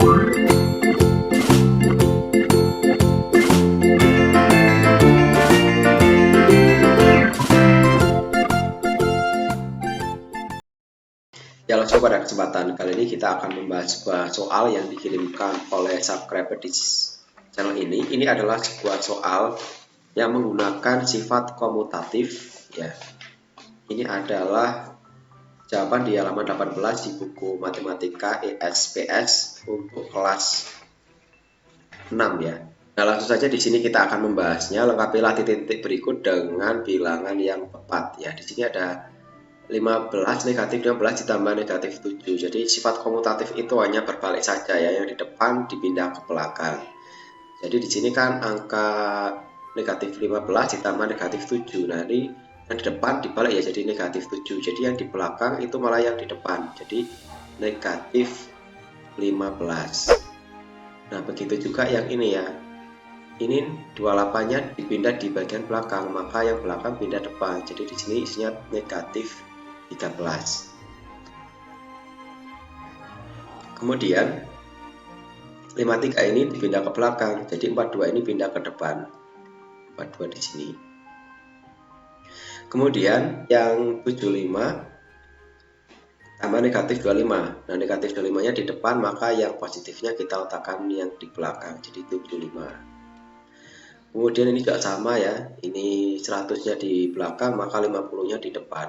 Ya, langsung pada kesempatan kali ini kita akan membahas sebuah soal yang dikirimkan oleh subscriber di channel ini. Ini adalah sebuah soal yang menggunakan sifat komutatif ya. Ini adalah jawaban di halaman 18 di buku Matematika ESPS untuk kelas 6 ya. Nah, langsung saja di sini kita akan membahasnya. Lengkapilah titik-titik berikut dengan bilangan yang tepat ya. Di sini ada 15 negatif 15 ditambah negatif 7. Jadi sifat komutatif itu hanya berbalik saja ya, yang di depan dipindah ke belakang. Jadi di sini kan angka negatif 15 ditambah negatif 7. Nah, ini yang di depan dibalik ya, jadi negatif 7. Jadi yang di belakang itu malah yang di depan. Jadi negatif 15. Nah, begitu juga yang ini ya. Ini 28-nya dipindah di bagian belakang, maka yang belakang pindah depan. Jadi di sini isinya negatif 13. Kemudian 53 ini dipindah ke belakang, jadi 42 ini pindah ke depan. 42 di sini. Kemudian yang 75 tambah negatif 25. Nah, negatif 25-nya di depan, maka yang positifnya kita letakkan yang di belakang, jadi 75. Kemudian ini juga sama ya, ini 100-nya di belakang, maka 50-nya di depan.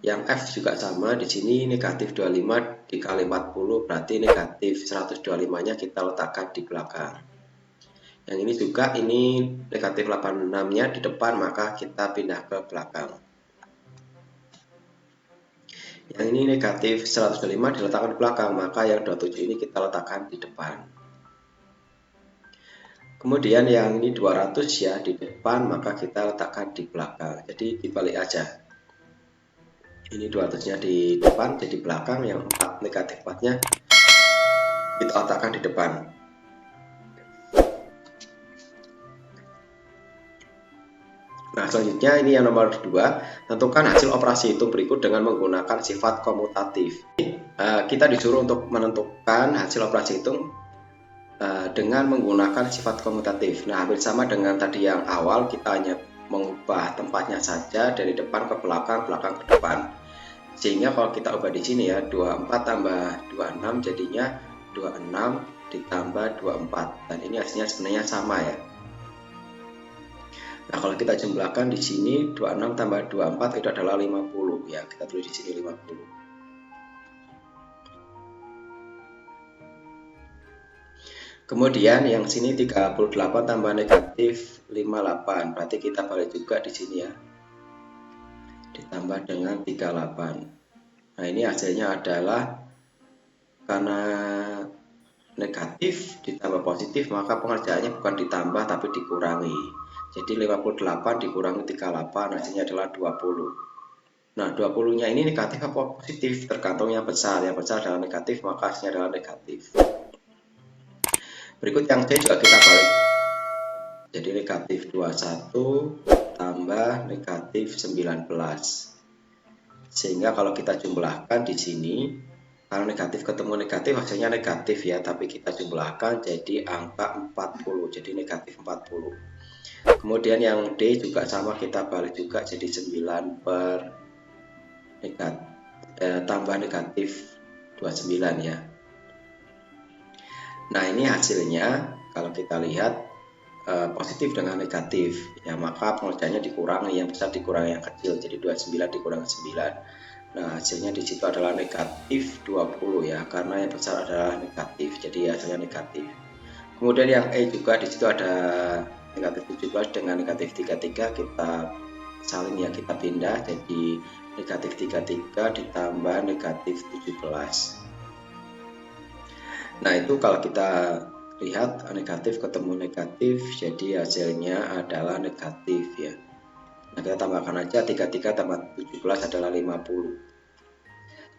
Yang F juga sama, di sini negatif 25 dikali 40 berarti negatif 125-nya kita letakkan di belakang. Yang ini juga, ini negatif 86-nya di depan, maka kita pindah ke belakang. Yang ini negatif 125 diletakkan di belakang, maka yang 27 ini kita letakkan di depan. Kemudian yang ini 200 ya di depan, maka kita letakkan di belakang. Jadi dibalik aja. Ini 200-nya di depan, jadi belakang. Yang 4 negatif 4-nya kita letakkan di depan. Nah, selanjutnya ini yang nomor 2, tentukan hasil operasi hitung berikut dengan menggunakan sifat komutatif. Kita disuruh untuk menentukan hasil operasi hitung dengan menggunakan sifat komutatif. Nah, hampir sama dengan tadi yang awal, kita hanya mengubah tempatnya saja dari depan ke belakang, belakang ke depan. Sehingga kalau kita ubah di sini ya, 24 tambah 26 jadinya 26 ditambah 24. Dan ini hasilnya sebenarnya sama ya. Nah, kalau kita jumlahkan di sini 26 tambah 24 itu adalah 50 ya. Kita tulis di sini 50. Kemudian yang sini 38 tambah negatif 58. Berarti kita balik juga di sini ya. Ditambah dengan 38. Nah, ini hasilnya adalah karena negatif ditambah positif, maka pengerjaannya bukan ditambah tapi dikurangi. Jadi 58 dikurangi 38 hasilnya adalah 20. Nah, 20-nya ini negatif apa positif? Tergantung yang besar. Yang besar adalah negatif, maka hasilnya adalah negatif. Berikut yang C juga kita balik. Jadi negatif 21 tambah negatif 19. Sehingga kalau kita jumlahkan di sini, kalau negatif ketemu negatif hasilnya negatif ya, tapi kita jumlahkan jadi angka 40, jadi negatif 40. Kemudian yang D juga sama, kita balik juga jadi 9 per negatif, tambah negatif 29 ya. Nah, ini hasilnya kalau kita lihat positif dengan negatif ya, maka pengerjaannya dikurangi, yang besar dikurangi yang kecil, jadi 29 dikurangi 9. Nah, hasilnya di situ adalah negatif 20 ya, karena yang besar adalah negatif, jadi hasilnya negatif. Kemudian yang E juga di situ ada negatif 17 dengan negatif 33, kita salin ya, kita pindah jadi negatif 33 ditambah negatif 17. Nah, itu kalau kita lihat negatif ketemu negatif, jadi hasilnya adalah negatif ya. Nah, kita tambahkan aja 33 tambah 17 adalah 50.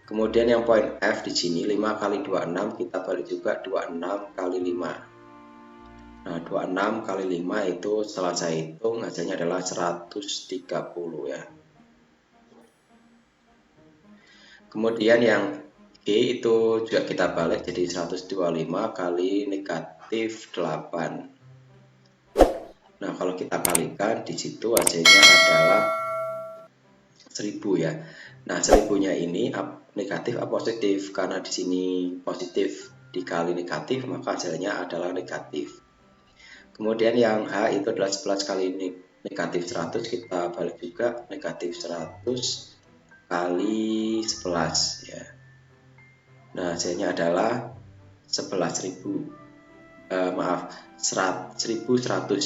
Kemudian yang poin F di sini 5 kali 26, kita balik juga 26 kali 5. Nah, 26 kali 5 itu setelah saya hitung hasilnya adalah 130 ya. Kemudian yang G itu juga kita balik jadi 125 kali negatif 8. Nah, kalau kita kalikan di situ hasilnya adalah 1000 ya. Nah, 1000-nya ini negatif atau positif? Karena di sini positif dikali negatif, maka hasilnya adalah negatif. Kemudian yang H itu adalah 11 kali negatif 100, kita balik juga negatif 100 kali 11 ya. Nah, hasilnya adalah 11.000. Maaf, 1100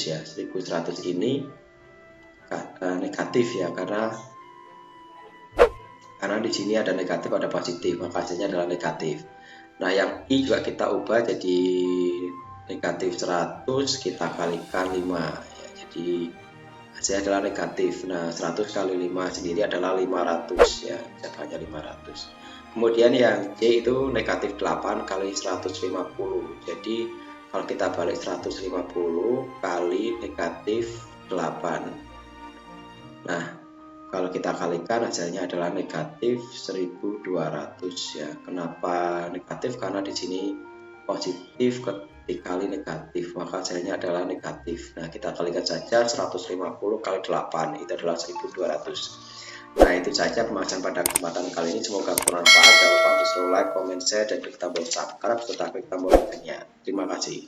ya. 1100 ini negatif ya, karena di sini ada negatif ada positif, maka hasilnya adalah negatif. Nah, yang I juga kita ubah jadi negatif 100 kita kalikan 5 ya, jadi hasilnya adalah negatif. Nah, 100 kali 5 sendiri adalah 500 ya, jawabannya 500. Kemudian yang J itu negatif 8 kali 150, jadi kalau kita balik 150 kali negatif 8. Nah, kalau kita kalikan hasilnya adalah negatif 1200 ya. Kenapa negatif? Karena di sini positif dikali negatif, maka hasilnya adalah negatif. Nah, kita kalikan saja 150 kali 8 itu adalah 1200. Nah, itu saja pembahasan pada kesempatan kali ini. Semoga bermanfaat. Jangan lupa like, comment, share, dan klik tombol subscribe serta klik tombol loncengnya. Terima kasih.